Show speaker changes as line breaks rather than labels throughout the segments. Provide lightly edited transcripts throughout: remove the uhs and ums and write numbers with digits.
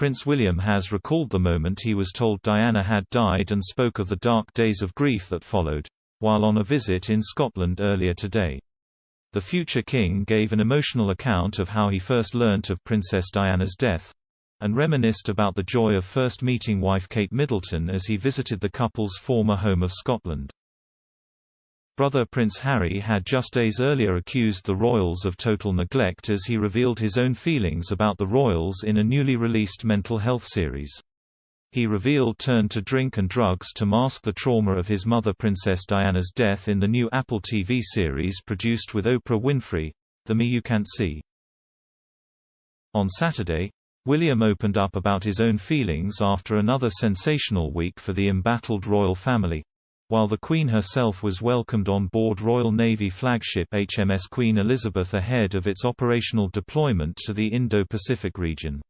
Prince William has recalled the moment he was told Diana had died and spoke of the dark days of grief that followed, while on a visit in Scotland earlier today. The future king gave an emotional account of how he first learnt of Princess Diana's death, and reminisced about the joy of first meeting wife Kate Middleton as he visited the couple's former home of Scotland. Brother Prince Harry had just days earlier accused the royals of total neglect as he revealed his own feelings about the royals in a newly released mental health series. He revealed turned to drink and drugs to mask the trauma of his mother Princess Diana's death in the new Apple TV series produced with Oprah Winfrey, The Me You Can't See. On Saturday, William opened up about his own feelings after another sensational week for the embattled royal family, while the Queen herself was welcomed on board Royal Navy flagship HMS Queen Elizabeth ahead of its operational deployment to the Indo-Pacific region.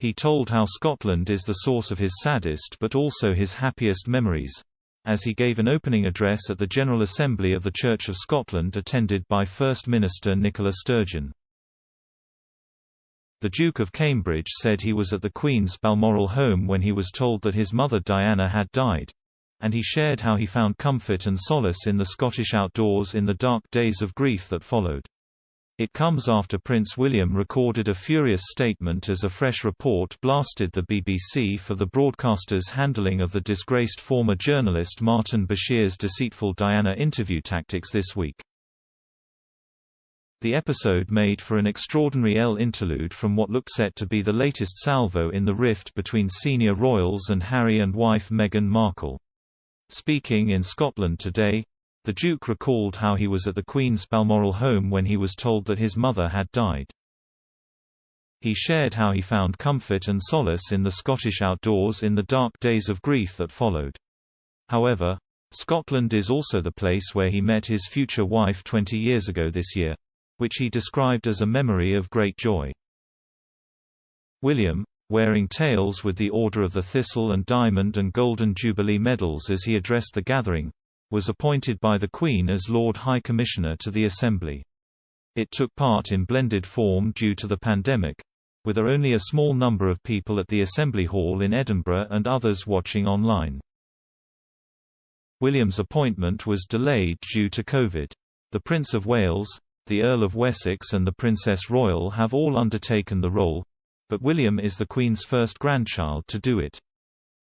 He told how Scotland is the source of his saddest but also his happiest memories, as he gave an opening address at the General Assembly of the Church of Scotland attended by First Minister Nicola Sturgeon. The Duke of Cambridge said he was at the Queen's Balmoral home when he was told that his mother Diana had died, and he shared how he found comfort and solace in the Scottish outdoors in the dark days of grief that followed. It comes after Prince William recorded a furious statement as a fresh report blasted the BBC for the broadcaster's handling of the disgraced former journalist Martin Bashir's deceitful Diana interview tactics this week. The episode made for an extraordinary interlude from what looked set to be the latest salvo in the rift between senior royals and Harry and wife Meghan Markle. Speaking in Scotland today, the Duke recalled how he was at the Queen's Balmoral home when he was told that his mother had died. He shared how he found comfort and solace in the Scottish outdoors in the dark days of grief that followed. However, Scotland is also the place where he met his future wife 20 years ago this year, which he described as a memory of great joy. William, wearing tails with the Order of the Thistle and Diamond and Golden Jubilee medals as he addressed the gathering, was appointed by the Queen as Lord High Commissioner to the Assembly. It took part in blended form due to the pandemic, with only a small number of people at the Assembly Hall in Edinburgh and others watching online. William's appointment was delayed due to COVID. The Prince of Wales, the Earl of Wessex and the Princess Royal have all undertaken the role, but William is the Queen's first grandchild to do it.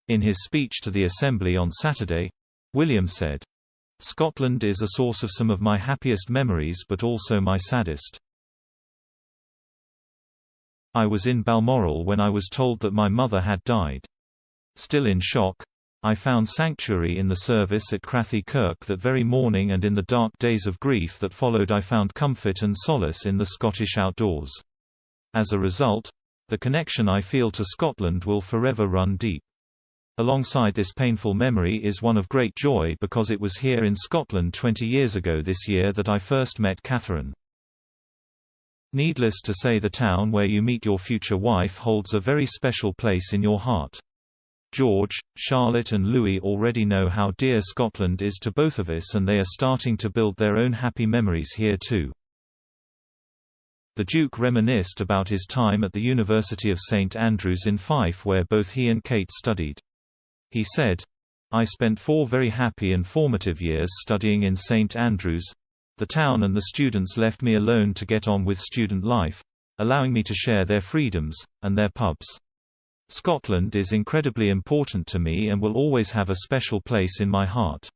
In his speech to the Assembly on Saturday, William said, "Scotland is a source of some of my happiest memories but also my saddest. I was in Balmoral when I was told that my mother had died. Still in shock, I found sanctuary in the service at Crathy Kirk that very morning, and in the dark days of grief that followed I found comfort and solace in the Scottish outdoors. As a result, the connection I feel to Scotland will forever run deep. Alongside this painful memory is one of great joy because it was here in Scotland 20 years ago this year that I first met Catherine. Needless to say, the town where you meet your future wife holds a very special place in your heart. George, Charlotte and Louis already know how dear Scotland is to both of us, and they are starting to build their own happy memories here too." The Duke reminisced about his time at the University of St Andrews in Fife, where both he and Kate studied. He said, "I spent 4 very happy and formative years studying in St Andrews. The town and the students left me alone to get on with student life, allowing me to share their freedoms, and their pubs. Scotland is incredibly important to me and will always have a special place in my heart.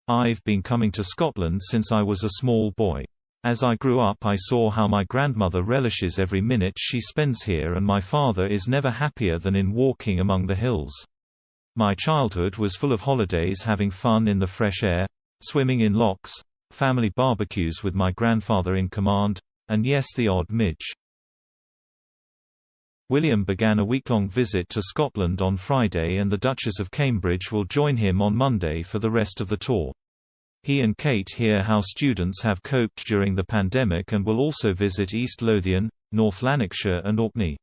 I've been coming to Scotland since I was a small boy. As I grew up, I saw how my grandmother relishes every minute she spends here, and my father is never happier than in walking among the hills. My childhood was full of holidays, having fun in the fresh air, swimming in lochs, family barbecues with my grandfather in command, and yes, the odd midge." William began a week-long visit to Scotland on Friday, and the Duchess of Cambridge will join him on Monday for the rest of the tour. He and Kate hear how students have coped during the pandemic and will also visit East Lothian, North Lanarkshire and Orkney.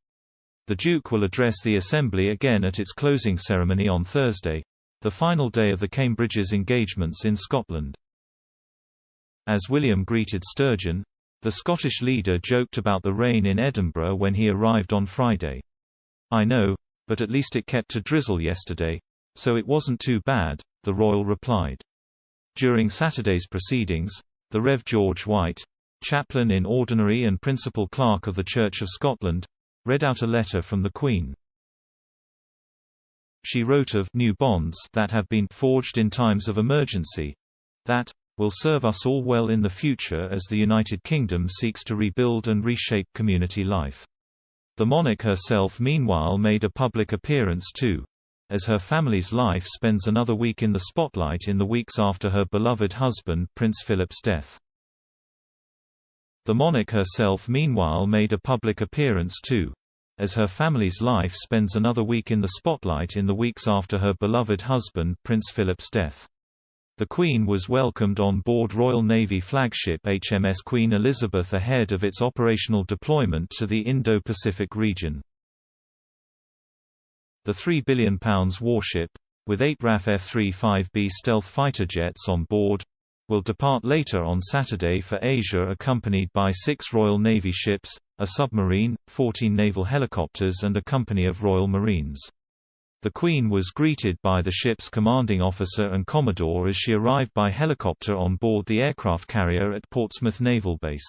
The Duke will address the Assembly again at its closing ceremony on Thursday, the final day of the Cambridge's engagements in Scotland. As William greeted Sturgeon, The Scottish leader joked about the rain in Edinburgh when he arrived on Friday. "I know, but at least it kept to drizzle yesterday, so it wasn't too bad," the royal replied. During Saturday's proceedings, the Rev. George White, chaplain in ordinary and principal clerk of the Church of Scotland, read out a letter from the Queen. She wrote of new bonds that have been forged in times of emergency that will serve us all well in the future as the United Kingdom seeks to rebuild and reshape community life. The monarch herself meanwhile made a public appearance too, as her family's life spends another week in the spotlight in the weeks after her beloved husband Prince Philip's death. The monarch herself meanwhile made a public appearance too, as her family's life spends another week in the spotlight in the weeks after her beloved husband Prince Philip's death. The Queen was welcomed on board Royal Navy flagship HMS Queen Elizabeth ahead of its operational deployment to the Indo-Pacific region. The £3 billion warship, with 8 RAF F-35B stealth fighter jets on board, will depart later on Saturday for Asia accompanied by 6 Royal Navy ships, a submarine, 14 naval helicopters and a company of Royal Marines. The Queen was greeted by the ship's commanding officer and commodore as she arrived by helicopter on board the aircraft carrier at Portsmouth Naval Base.